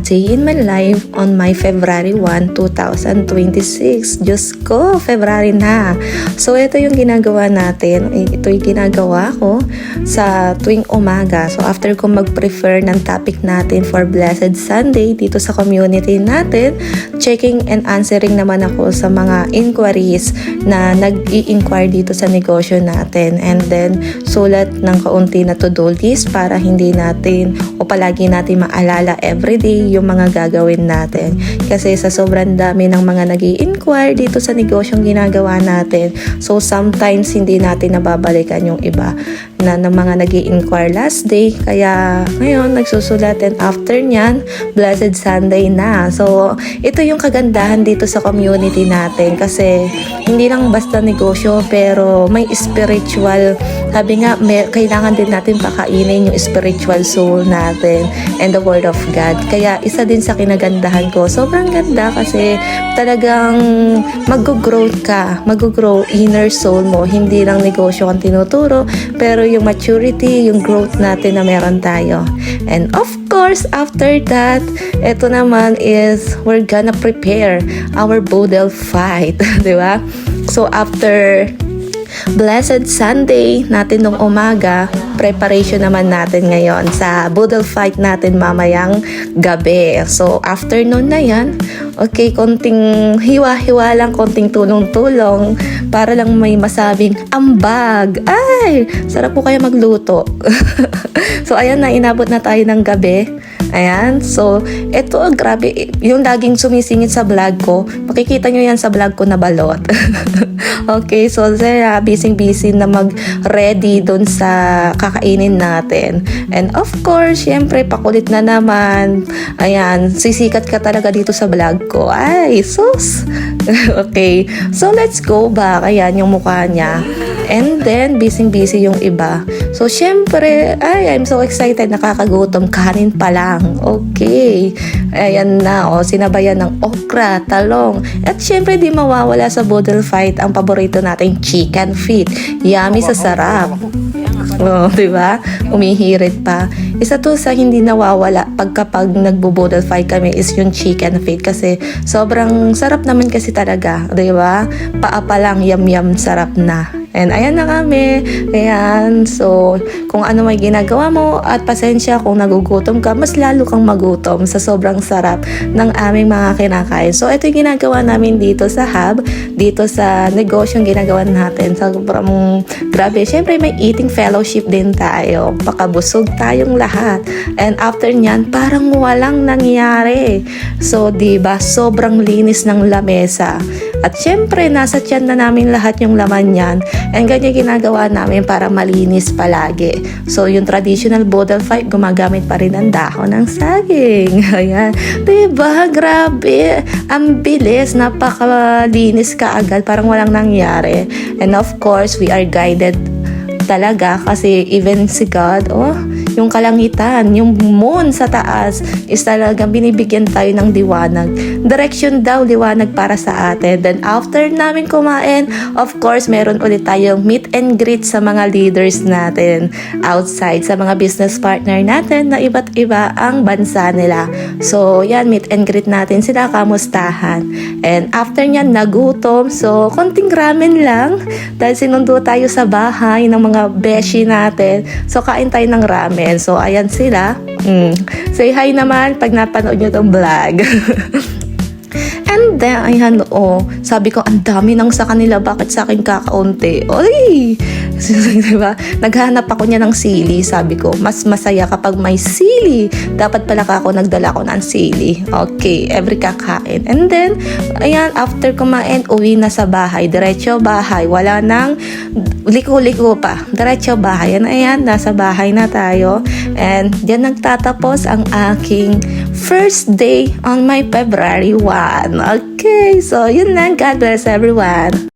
day in my life on my February 1, 2026. Diyos ko, February na. So, ito yung ginagawa natin. Ito yung ginagawa ko sa tuwing umaga. So, after ko mag-prefer ng topic natin for Blessed Sunday dito sa community natin, checking and answering naman ako sa mga inquiries na nag-i-inquire dito sa negosyo natin. And then, sulat ng kaunti na to-do list para hindi natin o palagi natin maalala everyday yung mga gagawin natin. Kasi sa sobrang dami ng mga nag-i-inquire dito sa negosyong ginagawa natin, so sometimes hindi natin nababalikan yung iba na ng mga nag-i-inquire last day. Kaya ngayon, nagsusulat, and after nyan, Blessed Sunday na. So, ito yung kagandahan dito sa community natin kasi hindi lang basta negosyo pero may spiritual, sabi nga, kailangan din natin pakainin yung spiritual soul natin and the Word of God. Kaya isa din sa kinagandahan ko. Sobrang ganda kasi talagang mag-grow ka, mag-grow inner soul mo. Hindi lang negosyo ang tinuturo, pero yung maturity, yung growth natin na meron tayo. And of course, after that, ito naman is we're gonna prepare our Bodel fight. Diba? So after Blessed Sunday natin nung umaga, preparation naman natin ngayon sa Bodel fight natin mamayang gabi. So, afternoon na yan, okay, konting hiwa-hiwa lang, konting tulong-tulong para lang may masabing ambag. Ay, sarap po kaya magluto. So, ayan na, inabot na tayo ng gabi. Ayan, so, eto, grabe, yung laging sumisingit sa vlog ko, makikita nyo yan sa vlog ko na balot. Okay, so, busy na mag-ready dun sa kakainin natin. And of course, syempre, pakulit na naman. Ayan, sisikat ka talaga dito sa vlog ko. Ay, sus! Okay, so let's go back. Ayan, yung mukha niya. And then, busy yung iba. So, syempre, ay, I'm so excited. Nakakagutom. Kanin pa lang. Okay. Ayan na, sinabayan ng okra, talong. At syempre, di mawawala sa Bodel fight ang paborito nating chicken feet. Yummy sa sarap. Oh, di ba? Umihirit pa. Isa to sa hindi nawawala kapag nagbo-Bodel fight kami is yung chicken feet kasi sobrang sarap naman kasi talaga, di ba? Paa pa lang, yum sarap na. And ayan na kami. Ayan. So, kung ano may ginagawa mo at pasensya kung nagugutom ka, mas lalo kang magutom sa sobrang sarap ng aming mga kinakain. So, ito yung ginagawa namin dito sa hub, dito sa negosyong ginagawa natin. Sobrang grabe. Siyempre, may eating fellowship din tayo. Pakabusog tayong lahat. And after nyan, parang walang nangyari. So, diba, sobrang linis ng lamesa. At syempre, nasa tiyan na namin lahat yung laman yan. And ganyan ginagawa namin para malinis palagi. So, yung traditional Bodel fight, gumagamit pa rin ng dahon ng saging. Ayan. Diba? Grabe. Ang bilis. Napakalinis kaagad. Parang walang nangyari. And of course, we are guided talaga kasi even si God, yung kalangitan, yung moon sa taas is talagang binibigyan tayo ng liwanag. Direction daw, liwanag para sa atin. Then after namin kumain, of course, meron ulit tayong meet and greet sa mga leaders natin outside, sa mga business partner natin na iba't iba ang bansa nila. So, yan, meet and greet natin sila, kamustahan. And after nyan, nagutom. So, konting ramen lang dahil sinundo tayo sa bahay ng mga beshi natin. So, kain tayo ng ramen. So, ayan sila. Say hi naman pag napanood nyo tong vlog. And then, ayan, sabi ko, ang dami nang sa kanila, bakit sa akin kakaunti? Oy! Diba? Naghanap ako niya ng sili. Sabi ko, mas masaya kapag may sili. Dapat pala ako nagdala ko ng sili. Okay, every kakain. And then, ayan, after kumain, uwi na sa bahay. Diretso bahay. Wala nang liko-liko pa. Diretso bahay. Ayan, nasa bahay na tayo. And diyan nagtatapos ang aking first day on my February 1. Okay, so yun lang. God bless everyone.